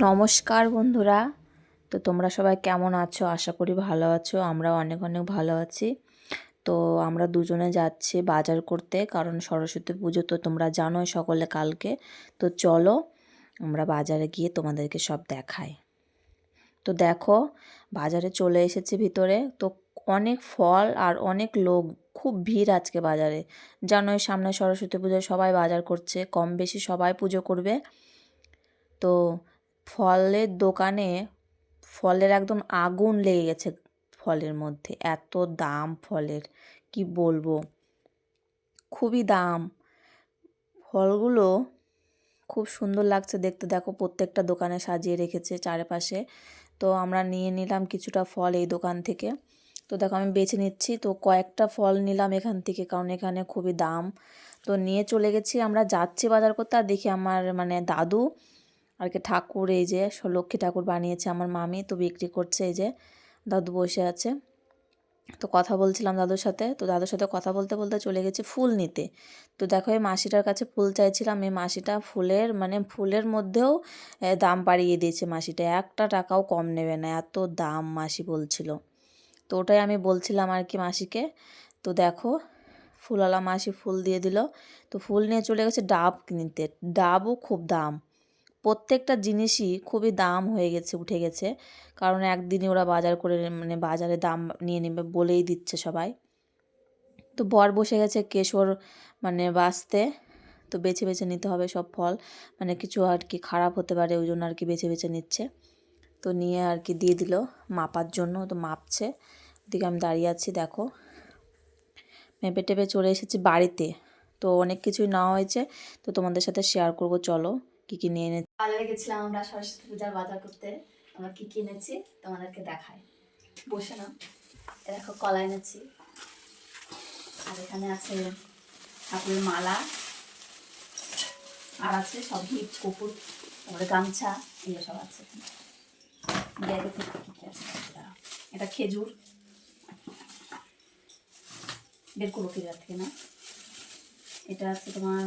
নমস্কার বন্ধুরা। তো তোমরা সবাই কেমন আছো? আশা করি ভালো আছো। আমরাও অনেক অনেক ভালো আছি। তো আমরা দুজনে যাচ্ছি বাজার করতে, কারণ সরস্বতী পুজো তো তোমরা জানোই সকলে কালকে। তো চলো আমরা বাজারে গিয়ে তোমাদেরকে সব দেখাই। তো দেখো, বাজারে চলে এসেছে ভিতরে। তো অনেক ফল আর অনেক লোক, খুব ভিড় আজকে বাজারে। জানোই সামনে সরস্বতী পুজো, সবাই বাজার করছে, কম বেশি সবাই পুজো করবে। তো ফলের দোকানে ফলের একদম আগুন লেগে গেছে। ফলের মধ্যে এত দাম ফলের, কি বলবো, খুবই দাম। ফলগুলো খুব সুন্দর লাগছে দেখতে। দেখো প্রত্যেকটা দোকানে সাজিয়ে রেখেছে চারপাশে। তো আমরা নিয়ে নিলাম কিছুটা ফল এই দোকান থেকে। তো দেখো আমি বেছে নিচ্ছি। তো কয়েকটা ফল নিলাম এখান থেকে, কারণ এখানে খুবই দাম। তো নিয়ে চলে গেছি, আমরা যাচ্ছি বাজার করতে। আর দেখি আমার দাদু আর কি ঠাকুর, এই যে লক্ষ্মী ঠাকুর বানিয়েছে আমার মামি, তো বিক্রি করছে। এই যে দাদু বসে আছে। তো কথা বলছিলাম দাদুর সাথে। তো দাদুর সাথে কথা বলতে বলতে চলে গেছি ফুল নিতে। তো দেখো এই মাসিটার কাছে ফুল চাইছিলাম। এই মাসিটা ফুলের মধ্যেও দাম বাড়িয়ে দিয়েছে মাসিটা, একটা টাকাও কম নেবে না, এত দাম মাসি বলছিল। তো ওটাই আমি বলছিলাম আর কি মাসিকে। তো দেখো ফুলওয়ালা মাসি ফুল দিয়ে দিল। তো ফুল নিয়ে চলে গেছে ডাব কিনতে। ডাবও খুব দাম, প্রত্যেকটা জিনিসই খুবই দাম হয়ে গেছে, উঠে গেছে। কারণ একদিনই ওরা বাজার করে, বাজারে দাম নিয়ে নেবে বলেই দিচ্ছে সবাই। তো বর বসে গেছে কেশর বাছতে। তো বেছে বেছে নিতে হবে সব ফল, কিছু আর কি খারাপ হতে পারে, ওই জন্য আর কি বেছে বেছে নিচ্ছে। তো নিয়ে আর কি দিয়ে দিল মাপার জন্য। তো মাপছে, ওদিকে আমি দাঁড়িয়ে আছি। দেখো মেপে টেপে চলে এসেছি বাড়িতে। তো অনেক কিছুই নেওয়া হয়েছে, তো তোমাদের সাথে শেয়ার করব। চলো কী কী নিয়ে এনেছি। বাজারে গেছিলাম আমরা সরস্বতী পূজার বাজার করতে। আমরা কী কী এনেছি তোমাদেরকে দেখাই। বসে না, দেখো কলা এনেছি, আর এখানে আছে ঠাকুরের মালা, আর আছে সব হিট কপুর, তারপরে গামছা, এগুলো সব আছে। ব্যাগে থেকে কী কী আছে এটা খেজুর বের করবো কি থেকে না। এটা আছে তোমার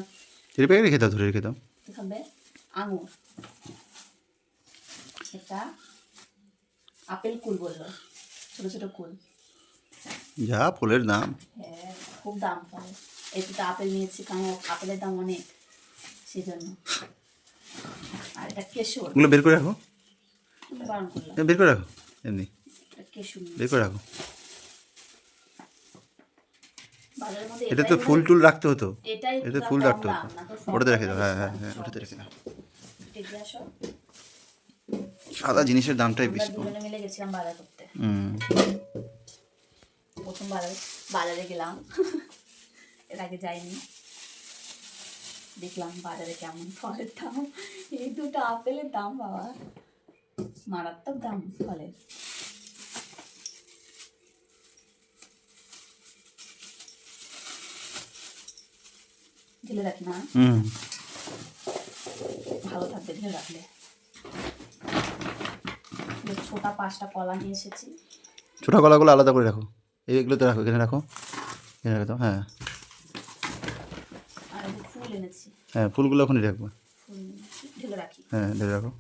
রেখে দাও, ধরে রেখে দাও। খাবে আঙুর, এটা আপেল কুল বললো, ছোট ছোট কুল। যা ফুলের দাম, হ্যাঁ খুব দাম ফলে। এই দুটো আপেল নিয়েছি, কারণ আপেলের দাম অনেক, সেই জন্য। আর এটা কেশর, এগুলো বের করে রাখো, বারণ করলাম, বের করে রাখো, এমনি কেশর বের করে রাখো। বাজারের মধ্যে এটা তো ফুল টুল রাখতে হতো, এটাই এটা ফুল রাখতে হতো। ওটাতে রেখে দাও, হ্যাঁ হ্যাঁ হ্যাঁ, ওটাতে রেখে দাও। সাদা জিনিসের দামটাই বেশি। দুজনে মিলে গেছিলাম বাজার করতে। প্রথম বাজারে গেলাম, এর আগে যাইনি। দেখলাম বাজারে কেমন ফলের দাম। এই দুটো আপেলের দাম বাবা, মারাত্মক দাম ফলের। ঢেলে রাখি না, ভালো থাকবে ঢেলে রাখলে। ছোটা 5টা কলা নিয়ে এসেছি। ছোটা কলাগুলো আলাদা করে রাখো, এইগুলোতে রাখো, এখানে রাখো, এখানে রাখো। হ্যাঁ আর ফুল এনেছি, হ্যাঁ, ফুলগুলো ওখানে রাখবো। ফুল ঢেলে রাখি, হ্যাঁ ঢেলে রাখো।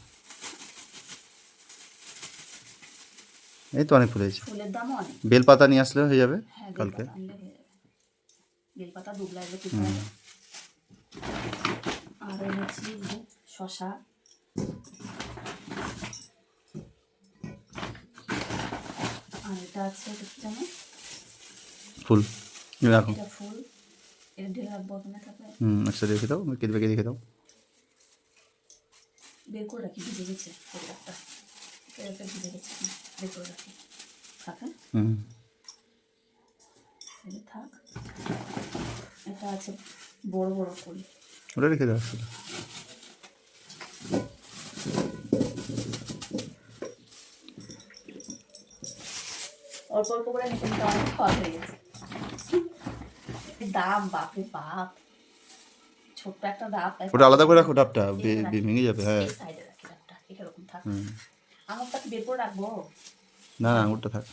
এই তো অনেক ফুল হয়েছে। ফুলের দামও অনেক। বেলপাতা নিয়ে আসলে হয়ে যাবে কালকে। বেলপাতা দুবলা এগুলো কিনতে হবে। আর এনেছি শশা, আর এটা আছে জানো ফুল রাখো, এটা ফুল, এটা ঢেলে রাখবো ওখানে থাকবে। একসাথে রেখে দাও, কেটে বেঁকে রেখে দাও। বের করে রাখি, ভিজে গেছে একটা, ভিজে গেছে, বের করে রাখি, থাক। থাক। এটা আছে বড় বড় ফুল, ওটা রেখে দাও। অল্প অল্প করে নিতে নিতে অনেক খাওয়া হয়ে গেছে। দাম বাপরে বাপ, ছোট্ট একটা ডাব। ওটা আলাদা করে রাখো, ডাবটা ভেঙে যাবে। হ্যাঁ সাইডে রাখি ডাবটা, এরকম থাক। আঙুরটা কি বের করে রাখবো? না না, আঙুরটা থাক।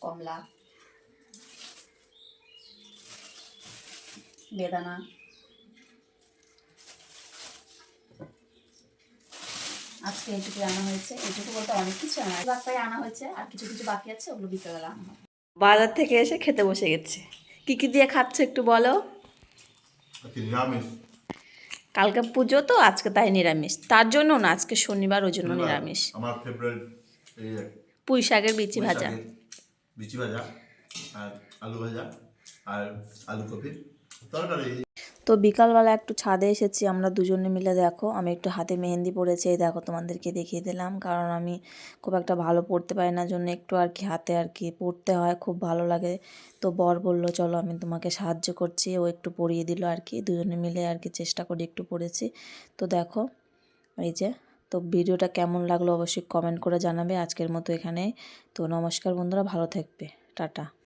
কমলা, বেদানা, আজকে এইটুকু আনা হয়েছে, এইটুকু বলতে অনেক কিছু আনা বাপ্পাই আনা হয়েছে, আর কিছু কিছু বাকি আছে, ওগুলো বিকেলবেলা আনা হবে। বাজার থেকে এসে খেতে বসে গেছে। কি দিয়ে খাচ্ছে একটু বলো। নিরামিষ কালকে পুজো তো, আজকে তাই নিরামিষ। তার জন্য না, আজকে শনিবার, ওই জন্য নিরামিষ। আমার ফেভারিট পুঁই শাকের বিচি পুঁই ভাজা। শাকের বিচি ভাজা আর আলু ভাজা আর আলু কপির তরকারি। তো বিকালবেলা একটু ছাদে এসেছি আমরা দুজনে মিলে। দেখো আমি একটু হাতে মেহেন্দি পড়েছি, এই দেখো তোমাদেরকে দেখিয়ে দিলাম, কারণ আমি খুব একটা ভালো পড়তে পারি না, জন্য একটু আর কি হাতে আর কি পড়তে হয়, খুব ভালো লাগে। তো বর বললো চলো আমি তোমাকে সাহায্য করছি, ও একটু পরিয়ে দিল আর কি, দুজনে মিলে আর কি চেষ্টা করি একটু পড়েছি। তো দেখো এই যে, তো ভিডিওটা কেমন লাগলো অবশ্যই কমেন্ট করে জানাবে। আজকের মতো এখানে, তো নমস্কার বন্ধুরা, ভালো থাকবে, টাটা।